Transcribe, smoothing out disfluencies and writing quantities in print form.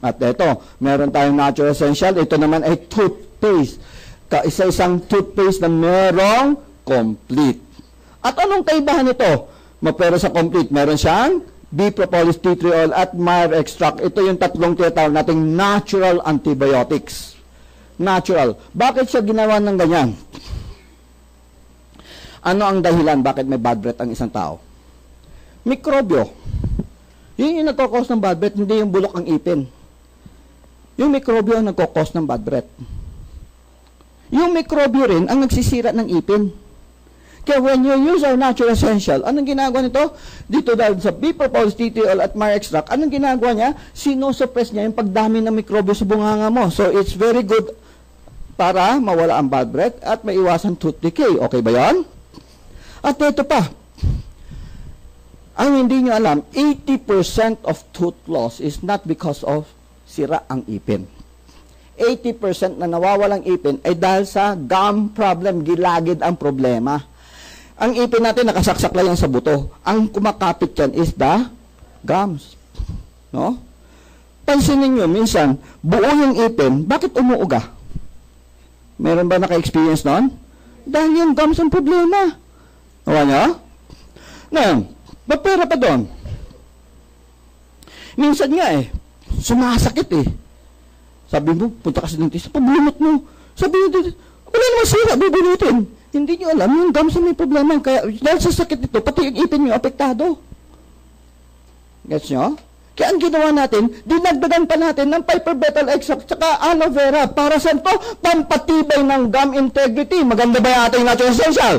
At ito, meron tayong natural essential. Ito naman ay toothpaste. Kaisa-isang toothpaste na merong complete. At anong kaibahan ito? Pero sa complete, meron siyang B-propolis, tea tree oil, at Meyer extract. Ito yung tatlong tinatawag nating natural antibiotics. Natural. Bakit siya ginawa ng ganyan? Ano ang dahilan bakit may bad breath ang isang tao? Mikrobyo. Yun yung nagkakos ng bad breath, hindi yung bulok ang ipin. Yung mikrobyo ang nagkakos ng bad breath. Yung mikrobyo rin ang nagsisira ng ipin. Kaya when you use our natural essential, anong ginagawa nito? Dito dahil sa B-propolis, tea tree oil, at Meyer extract, anong ginagawa niya? Sinosuppress niya yung pagdami ng mikrobyo sa bunganga mo. So it's very good para mawala ang bad breath at maiwasan tooth decay. Okay ba yan? At ito pa, ang hindi nyo alam, 80% of tooth loss is not because of sira ang ipin. 80% na nawawalang ipin ay dahil sa gum problem, gilagid ang problema. Ang ipin natin nakasaksak lang yan sa buto. Ang kumakapit yan is the gums. No? Pansinin nyo, minsan, buo yung ipin, bakit umuuga? Meron ba naka-experience nun? Dahil yung gums ang problema. Nawa nyo? Ngayon, mapera pa doon. Minsan nga sumasakit Sabi mo, punta ka sa dentista, pabunot mo. Sabi mo, wala naman sira, bubunutin. Hindi nyo alam, yung gums may problema. Kaya, dahil sa sakit ito, pati yung ipin nyo, apektado. Gets nyo? Kaya ang ginawa natin, dinagdagan pa natin ng piperbetal extract tsaka aloe vera. Para saan to? Pampatibay ng gum integrity. Maganda ba yung ating natural essential?